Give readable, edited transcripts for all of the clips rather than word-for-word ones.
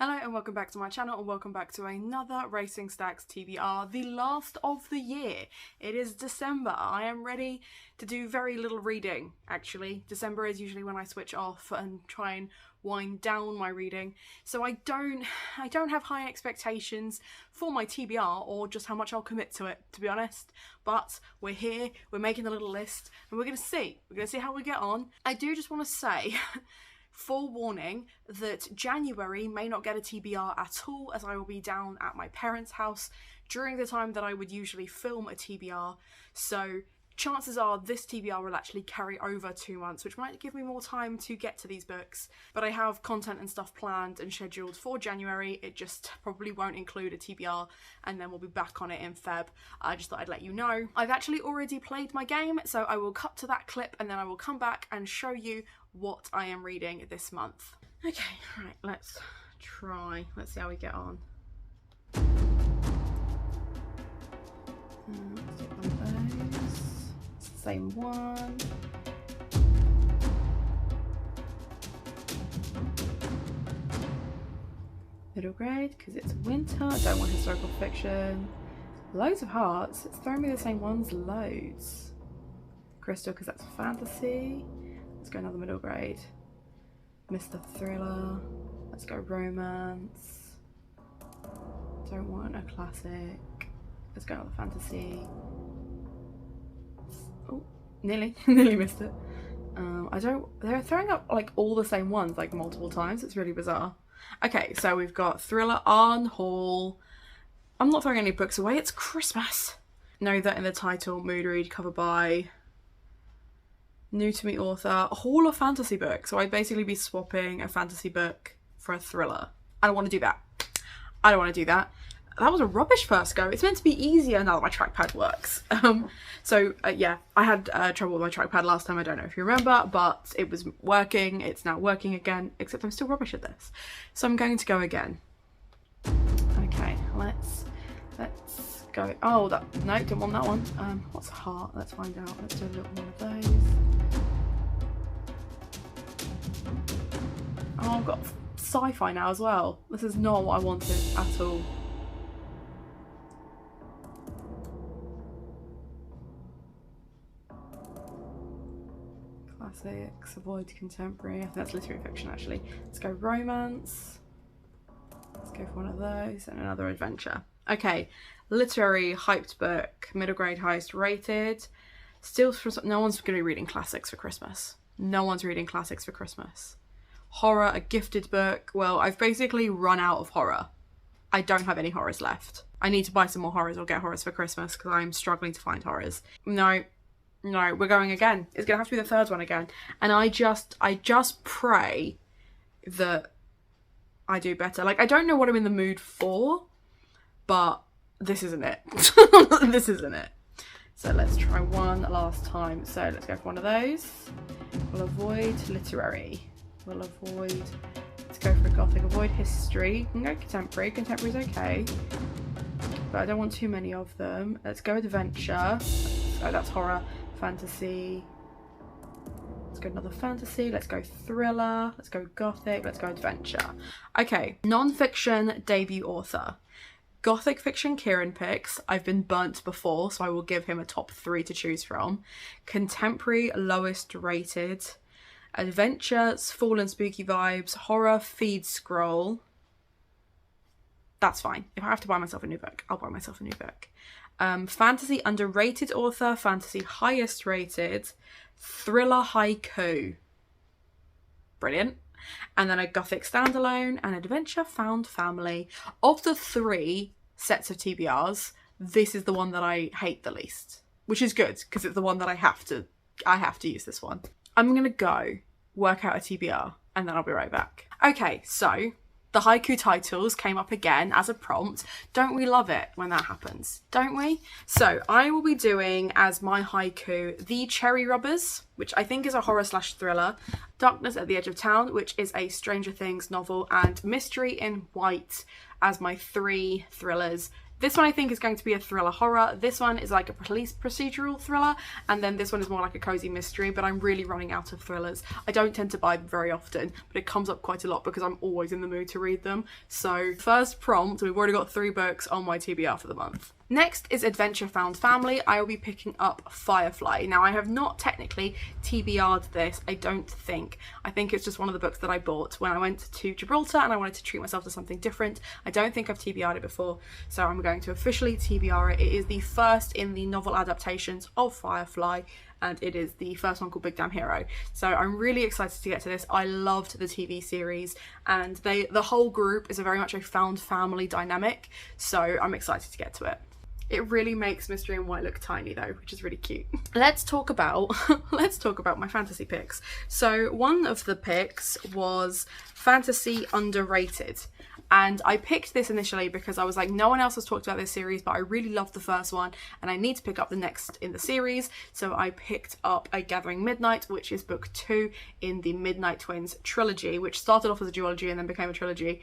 Hello and welcome back to my channel, and welcome back to another Racing Stacks TBR, the last of the year. It is December. I am ready to do very little reading, actually. December is usually when I switch off and try and wind down my reading. So I don't have high expectations for my TBR or just how much I'll commit to it, to be honest. But we're here, we're making a little list, and we're going to see. We're going to see how we get on. I do just want to say forewarning that January may not get a TBR at all, as I will be down at my parents' house during the time that I would usually film a TBR. So chances are this TBR will actually carry over 2 months, which might give me more time to get to these books. But I have content and stuff planned and scheduled for January. It just probably won't include a TBR, and then we'll be back on it in Feb. I just thought I'd let you know. I've actually already played my game, so I will cut to that clip and then I will come back and show you what I am reading this month. Okay, right, let's try. Let's see how we get on. Let's do one of those. It's the same one. Middle grade, because it's winter. I don't want historical fiction. Loads of hearts. It's throwing me the same ones loads. Crystal, because that's fantasy. Let's go another middle grade. Mr. Thriller. Let's go romance. Don't want a classic. Let's go another fantasy. Oh, nearly missed it. They're throwing up like all the same ones like multiple times. It's really bizarre. Okay, so we've got Thriller on haul. I'm not throwing any books away. It's Christmas. Know that in the title, mood read, cover by new to me author, haul of fantasy book. So I'd basically be swapping a fantasy book for a thriller. I don't want to do that. I don't want to do that. That was a rubbish first go. It's meant to be easier now that my trackpad works. Yeah, I had trouble with my trackpad last time. I don't know if you remember, but it was working. It's now working again, except I'm still rubbish at this. So I'm going to go again. Okay, let's go. Oh, no, didn't want that one. What's heart? Let's find out. Let's do a little one of those. Oh, I've got sci-fi now as well. This is not what I wanted at all. Classics, avoid contemporary. I think that's literary fiction actually. Let's go romance. Let's go for one of those and another adventure. Okay, literary hyped book, middle grade, highest rated. Still, no one's going to be reading classics for Christmas. No one's reading classics for Christmas. Horror, a gifted book. Well, I've basically run out of horror. I don't have any horrors left. I need to buy some more horrors or get horrors for Christmas because I'm struggling to find horrors. No, we're going again. It's going to have to be the third one again. And I just pray that I do better. Like, I don't know what I'm in the mood for, but this isn't it. This isn't it. So let's try one last time. So let's go for one of those. We'll avoid literary. We'll avoid, let's go for a gothic. Avoid history. You can go contemporary. Contemporary's okay, but I don't want too many of them. Let's go adventure. Oh, that's horror. Fantasy. Let's go another fantasy. Let's go thriller. Let's go gothic. Let's go adventure. Okay, non-fiction debut author. Gothic fiction Kieran picks. I've been burnt before, so I will give him a top 3 to choose from. Contemporary, lowest rated. Adventures, fall and spooky vibes. Horror, feed scroll. That's fine. If I have to buy myself a new book, I'll buy myself a new book. Fantasy, underrated author. Fantasy, highest rated. Thriller, haiku. Brilliant. And then a gothic standalone and adventure, found family. Of the 3 sets of TBRs, this is the one that I hate the least, which is good because it's the one that I have to use this one. I'm gonna go work out a TBR and then I'll be right back. Okay, so the haiku titles came up again as a prompt. Don't we love it when that happens? Don't we? So I will be doing as my haiku The Cherry Robbers, which I think is a horror / thriller, Darkness at the Edge of Town, which is a Stranger Things novel, and Mystery in White as my 3 thrillers. This one I think is going to be a thriller horror. This one is like a police procedural thriller, and then this one is more like a cozy mystery, but I'm really running out of thrillers. I don't tend to buy them very often, but it comes up quite a lot because I'm always in the mood to read them. So first prompt, we've already got 3 books on my TBR for the month. Next is Adventure Found Family. I will be picking up Firefly. Now, I have not technically TBR'd this, I don't think. I think it's just one of the books that I bought when I went to Gibraltar and I wanted to treat myself to something different. I don't think I've TBR'd it before, so I'm going to officially TBR it. It is the first in the novel adaptations of Firefly, and it is the first one called Big Damn Hero. So I'm really excited to get to this. I loved the TV series, and the whole group is very much a found family dynamic, so I'm excited to get to it. It really makes Mystery in White look tiny though, which is really cute. Let's talk about my fantasy picks. So one of the picks was Fantasy Underrated. And I picked this initially because I was like, no one else has talked about this series, but I really loved the first one and I need to pick up the next in the series. So I picked up A Gathering Midnight, which is book 2 in the Midnight Twins trilogy, which started off as a duology and then became a trilogy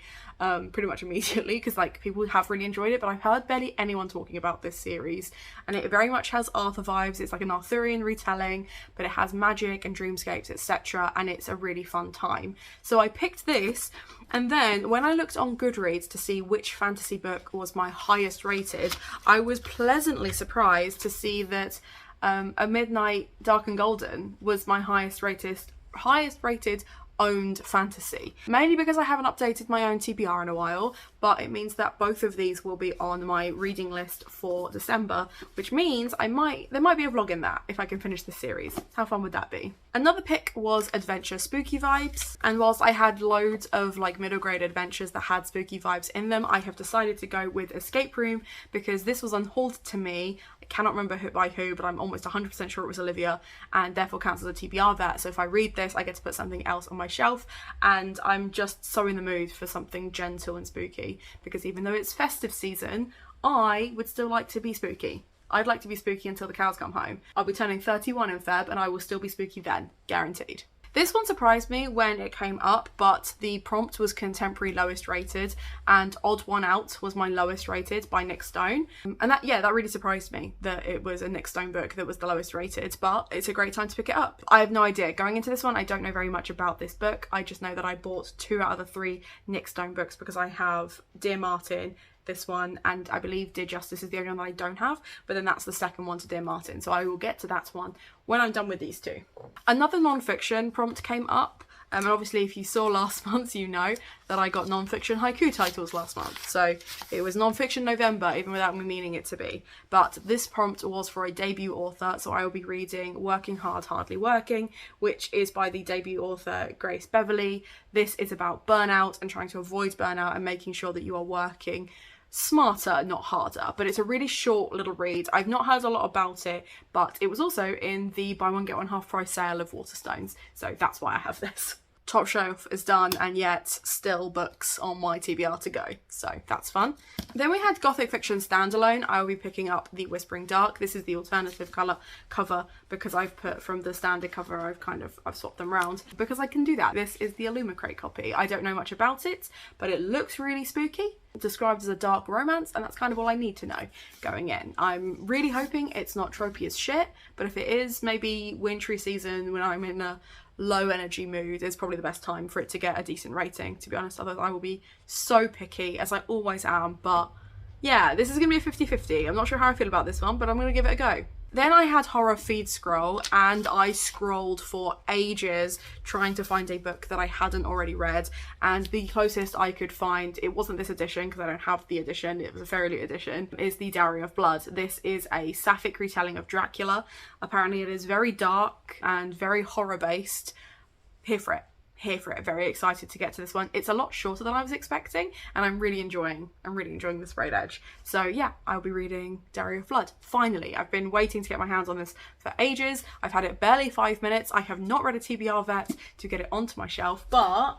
pretty much immediately because like people have really enjoyed it, but I've heard barely anyone talking about this series. And it very much has Arthur vibes. It's like an Arthurian retelling, but it has magic and dreamscapes, etc. And it's a really fun time. So I picked this, and then when I looked on Goodreads to see which fantasy book was my highest rated, I was pleasantly surprised to see that A Midnight Dark and Golden was my highest rated owned fantasy. Mainly because I haven't updated my own TBR in a while, but it means that both of these will be on my reading list for December, which means there might be a vlog in that if I can finish this series. How fun would that be? Another pick was Adventure Spooky Vibes, and whilst I had loads of like middle grade adventures that had spooky vibes in them, I have decided to go with Escape Room because this was unhauled to me. I cannot remember by who, but I'm almost 100% sure it was Olivia, and therefore counts as a TBR vet. So if I read this, I get to put something else on my shelf, and I'm just so in the mood for something gentle and spooky because even though it's festive season, I would still like to be spooky. I'd like to be spooky until the cows come home. I'll be turning 31 in Feb and I will still be spooky then, guaranteed. This one surprised me when it came up, but the prompt was contemporary lowest rated and Odd One Out was my lowest rated by Nick Stone. And that really surprised me that it was a Nick Stone book that was the lowest rated, but it's a great time to pick it up. I have no idea. Going into this one, I don't know very much about this book. I just know that I bought 2 out of the 3 Nick Stone books because I have Dear Martin, this one, and I believe Dear Justice is the only one that I don't have, but then that's the second one to Dear Martin, so I will get to that one when I'm done with these 2. Another non-fiction prompt came up, and obviously if you saw last month you know that I got non-fiction haiku titles last month, so it was non-fiction November even without me meaning it to be. But this prompt was for a debut author, so I will be reading Working Hard, Hardly Working, which is by the debut author Grace Beverley. This is about burnout and trying to avoid burnout and making sure that you are working smarter, not harder. But it's a really short little read. I've not heard a lot about it, but it was also in the buy one get one half price sale of Waterstones, so that's why I have this. Top shelf is done, and yet still books on my TBR to go, so that's fun. Then we had Gothic Fiction Standalone. I will be picking up The Whispering Dark. This is the alternative cover because I've put from the standard cover, I've swapped them around because I can do that. This is the Illumicrate copy. I don't know much about it, but it looks really spooky. Described as a dark romance, and that's kind of all I need to know going in. I'm really hoping it's not tropey as shit, but if it is, maybe wintry season when I'm in a low energy mood is probably the best time for it to get a decent rating, to be honest. Otherwise I will be so picky, as I always am. But yeah, this is gonna be a 50-50. I'm not sure how I feel about this one, but I'm gonna give it a go. Then I had Horror Feed Scroll, and I scrolled for ages trying to find a book that I hadn't already read, and the closest I could find, it wasn't this edition because I don't have the edition, it was a Fairy Loot edition, is the Diary of Blood. This is a sapphic retelling of Dracula. Apparently it is very dark and very horror based. Here for it. Very excited to get to this one. It's a lot shorter than I was expecting, and I'm really enjoying the sprayed edge. So yeah, I'll be reading Diary of Blood. Finally, I've been waiting to get my hands on this for ages. I've had it barely 5 minutes. I have not read a TBR vet to get it onto my shelf, but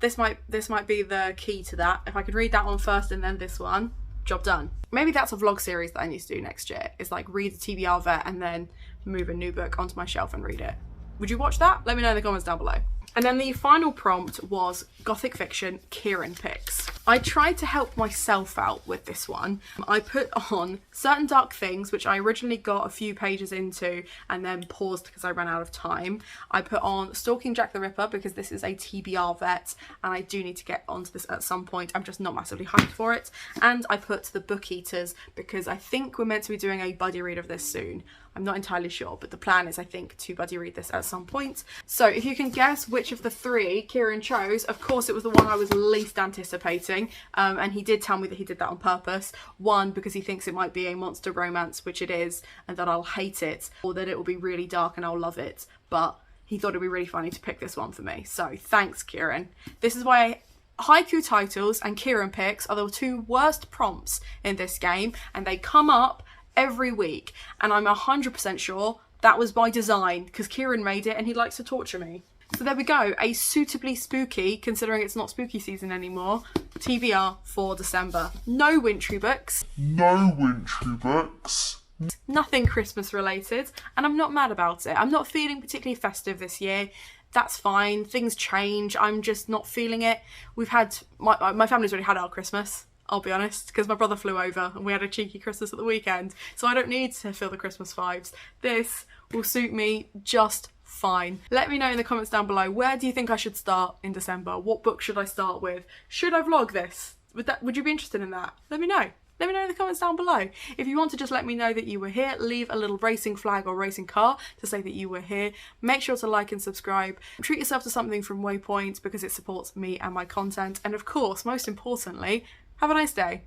this might be the key to that. If I could read that one first and then this one, job done. Maybe that's a vlog series that I need to do next year. It's like read the TBR vet and then move a new book onto my shelf and read it. Would you watch that? Let me know in the comments down below. And then the final prompt was Gothic Fiction Kieran Picks. I tried to help myself out with this one. I put on Certain Dark Things, which I originally got a few pages into and then paused because I ran out of time. I put on Stalking Jack the Ripper because this is a TBR vet and I do need to get onto this at some point. I'm just not massively hyped for it. And I put The Book Eaters because I think we're meant to be doing a buddy read of this soon. I'm not entirely sure, but the plan is, I think, to buddy read this at some point. So if you can guess which of the three Kieran chose, of course it was the one I was least anticipating, and he did tell me that he did that on purpose. One, because he thinks it might be a monster romance, which it is, and that I'll hate it, or that it will be really dark and I'll love it, but he thought it'd be really funny to pick this one for me. So thanks, Kieran. This is why haiku titles and Kieran picks are the two worst prompts in this game, and they come up every week, and I'm 100% sure that was by design because Kieran made it and he likes to torture me. So there we go, a suitably spooky, considering it's not spooky season anymore, TBR for December. No wintry books. No wintry books. Nothing Christmas related, and I'm not mad about it. I'm not feeling particularly festive this year. That's fine, things change, I'm just not feeling it. We've had, my family's already had our Christmas, I'll be honest, because my brother flew over and we had a cheeky Christmas at the weekend, so I don't need to feel the Christmas vibes. This will suit me just fine. Let me know in the comments down below, where do you think I should start in December? What book should I start with? Should I vlog this? Would you be interested in that? Let me know. Let me know in the comments down below. If you want to just let me know that you were here, leave a little racing flag or racing car to say that you were here. Make sure to like and subscribe. Treat yourself to something from Waypoint because it supports me and my content. And of course, most importantly, have a nice day.